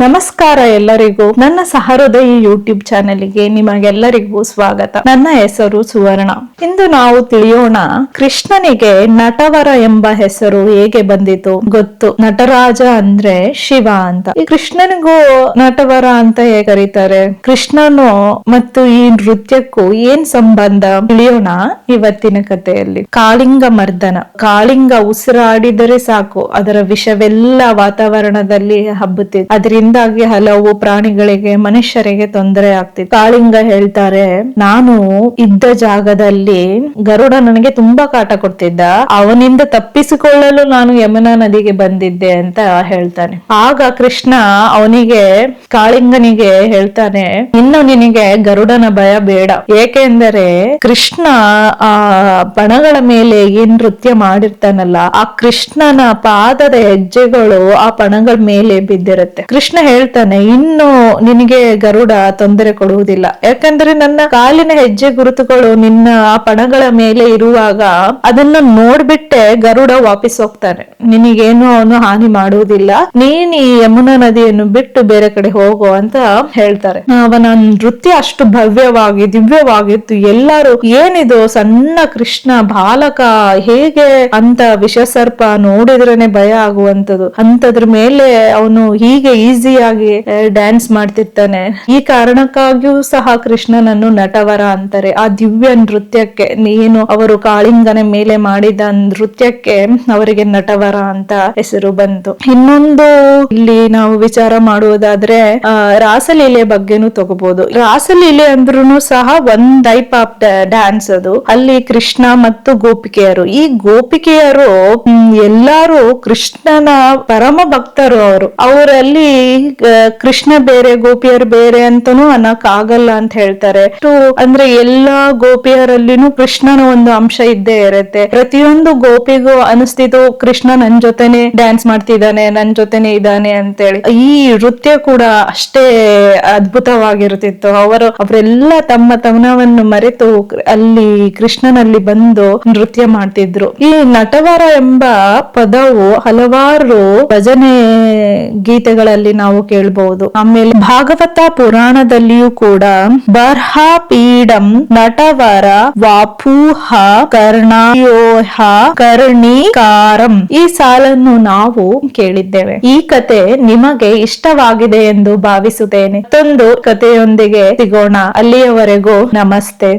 ನಮಸ್ಕಾರ ಎಲ್ಲರಿಗೂ. ನನ್ನ ಸಹೃದಯಿ ಯೂಟ್ಯೂಬ್ ಚಾನೆಲ್ಗೆ ನಿಮಗೆಲ್ಲರಿಗೂ ಸ್ವಾಗತ. ನನ್ನ ಹೆಸರು ಸುವರ್ಣ. ಇಂದು ನಾವು ತಿಳಿಯೋಣ ಕೃಷ್ಣನಿಗೆ ನಟವರ ಎಂಬ ಹೆಸರು ಹೇಗೆ ಬಂದಿತು ಗೊತ್ತು. ನಟರಾಜ ಅಂದ್ರೆ ಶಿವ ಅಂತ. ಈ ಕೃಷ್ಣನಿಗೂ ನಟವರ ಅಂತ ಹೇಗೆ ಕರೀತಾರೆ? ಕೃಷ್ಣನು ಮತ್ತು ಈ ನೃತ್ಯಕ್ಕೂ ಏನ್ ಸಂಬಂಧ ತಿಳಿಯೋಣ ಇವತ್ತಿನ ಕಥೆಯಲ್ಲಿ. ಕಾಳಿಂಗ ಮರ್ದನ. ಕಾಳಿಂಗ ಉಸಿರಾಡಿದರೆ ಸಾಕು ಅದರ ವಿಷವೆಲ್ಲ ವಾತಾವರಣದಲ್ಲಿ ಹಬ್ಬುತ್ತಿದೆ. ಅದರಿಂದಾಗಿ ಹಲವು ಪ್ರಾಣಿಗಳಿಗೆ ಮನುಷ್ಯರಿಗೆ ತೊಂದರೆ ಆಗ್ತಿತ್ತು. ಕಾಳಿಂಗ ಹೇಳ್ತಾರೆ, ನಾನು ಇದ್ದ ಜಾಗದಲ್ಲಿ ಗರುಡ ನನಗೆ ತುಂಬಾ ಕಾಟ ಕೊಡ್ತಿದ್ದ, ಅವನಿಂದ ತಪ್ಪಿಸಿಕೊಳ್ಳಲು ನಾನು ಯಮುನಾ ನದಿಗೆ ಬಂದಿದ್ದೆ ಅಂತ ಹೇಳ್ತಾನೆ. ಆಗ ಕೃಷ್ಣ ಅವನಿಗೆ ಕಾಳಿಂಗನಿಗೆ ಹೇಳ್ತಾನೆ, ಇನ್ನು ನಿನಗೆ ಗರುಡನ ಭಯ ಬೇಡ. ಏಕೆಂದರೆ ಕೃಷ್ಣ ಆ ಬಣಗಳ ಮೇಲೆ ಏನ್ ನೃತ್ಯ ಮಾಡಿರ್ತಾನಲ್ಲ, ಆ ಕೃಷ್ಣನ ಪಾದದ ಹೆಜ್ಜೆಗಳು ಆ ಪಣಗಳ ಮೇಲೆ ಬಿದ್ದಿರುತ್ತೆ. ಕೃಷ್ಣ ಹೇಳ್ತಾನೆ, ಇನ್ನು ನಿನಗೆ ಗರುಡ ತೊಂದರೆ ಕೊಡುವುದಿಲ್ಲ. ಯಾಕಂದ್ರೆ ನನ್ನ ಕಾಲಿನ ಹೆಜ್ಜೆ ಗುರುತುಗಳು ನಿನ್ನ ಆ ಪಣಗಳ ಮೇಲೆ ಇರುವಾಗ ಅದನ್ನ ನೋಡ್ಬಿಟ್ಟೆ ಗರುಡ ವಾಪಸ್ ಹೋಗ್ತಾನೆ. ನಿನಗೇನು ಅವನು ಹಾನಿ ಮಾಡುವುದಿಲ್ಲ. ನೀನ್ ಈ ಯಮುನಾ ನದಿಯನ್ನು ಬಿಟ್ಟು ಬೇರೆ ಕಡೆ ಹೋಗು ಅಂತ ಹೇಳ್ತಾರೆ. ಅವನ ನೃತ್ಯ ಅಷ್ಟು ಭವ್ಯವಾಗಿ ದಿವ್ಯವಾಗಿತ್ತು. ಎಲ್ಲರೂ ಏನಿದು ಸಣ್ಣ ಕೃಷ್ಣ ಬಾಲಕ ಹೇಗೆ ಅಂತ ವಿಷಸರ್ಪ ನೋಡಿದ್ರೇನೆ ಭಯ ಆಗುವಂತದ್ದು, ಅಂತದ್ರ ಮೇಲೆ ಅವನು ಹೀಗೆ ಈಸಿಯಾಗಿ ಡ್ಯಾನ್ಸ್ ಮಾಡ್ತಿರ್ತಾನೆ. ಈ ಕಾರಣಕ್ಕಾಗಿಯೂ ಸಹ ಕೃಷ್ಣನನ್ನು ನಟವರ ಅಂತಾರೆ. ಆ ದಿವ್ಯ ನೃತ್ಯಕ್ಕೆ, ನೀನು ಅವರು ಕಾಳಿಂಗನ ಮೇಲೆ ಮಾಡಿದ ನೃತ್ಯಕ್ಕೆ ಅವರಿಗೆ ನಟವರ ಅಂತ ಹೆಸರು ಬಂತು. ಇನ್ನೊಂದು ಇಲ್ಲಿ ನಾವು ವಿಚಾರ ಮಾಡುವುದಾದ್ರೆ ರಾಸಲೀಲೆ ಬಗ್ಗೆನೂ ತಗೋಬಹುದು. ರಾಸಲೀಲೆ ಅಂದ್ರೂ ಸಹ ಒಂದ್ ಟೈಪ್ ಆಫ್ ಡ್ಯಾನ್ಸ್ ಅದು. ಅಲ್ಲಿ ಕೃಷ್ಣ ಮತ್ತು ಗೋಪಿಕೆಯರು, ಈ ಗೋಪಿಕೆಯರು ಎಲ್ಲಾರು ಕೃಷ್ಣನ ಪರಮ ಭಕ್ತರು. ಅವರಲ್ಲಿ ಕೃಷ್ಣ ಬೇರೆ ಗೋಪಿಯರು ಬೇರೆ ಅಂತಾನೂ ಅನ್ನಕ್ ಆಗಲ್ಲ ಅಂತ ಹೇಳ್ತಾರೆ. ಅಂದ್ರೆ ಎಲ್ಲಾ ಗೋಪಿಯರಲ್ಲಿನೂ ಕೃಷ್ಣನ ಒಂದು ಅಂಶ ಇದ್ದೇ ಇರುತ್ತೆ. ಪ್ರತಿಯೊಂದು ಗೋಪಿಗೂ ಅನಿಸ್ತಿದ್ದು ಕೃಷ್ಣ ನನ್ ಜೊತೆನೆ ಡ್ಯಾನ್ಸ್ ಮಾಡ್ತಿದ್ದಾನೆ, ನನ್ ಜೊತೆನೆ ಇದ್ದಾನೆ ಅಂತೇಳಿ. ಈ ನೃತ್ಯ ಕೂಡ ಅಷ್ಟೇ ಅದ್ಭುತವಾಗಿರ್ತಿತ್ತು. ಅವರೆಲ್ಲ ತಮ್ಮ ತಮನವನ್ನು ಮರೆತು ಅಲ್ಲಿ ಕೃಷ್ಣನಲ್ಲಿ ಬಂದು ನೃತ್ಯ ಮಾಡ್ತಿದ್ರು. ಈ ನಟವರ ಎಂಬ ಪದವು ಹಲವಾರು ಭಜನೆ ಗೀತೆಗಳಲ್ಲಿ ನಾವು ಕೇಳಬಹುದು. ಆಮೇಲೆ ಭಾಗವತ ಪುರಾಣದಲ್ಲಿಯೂ ಕೂಡ ಬರ್ಹ ಪೀಡಂ ನಟವರ ವಾಪೂಹ ಕರ್ಣಯೋಹ ಕರ್ಣೀಕಾರಂ ಈ ಸಾಲನ್ನು ನಾವು ಕೇಳಿದ್ದೇವೆ. ಈ ಕತೆ ನಿಮಗೆ ಇಷ್ಟವಾಗಿದೆ ಎಂದು ಭಾವಿಸುತ್ತೇನೆ. ಮತ್ತೊಂದು ಕಥೆಯೊಂದಿಗೆ ಸಿಗೋಣ. ಅಲ್ಲಿಯವರೆಗೂ ನಮಸ್ತೆ.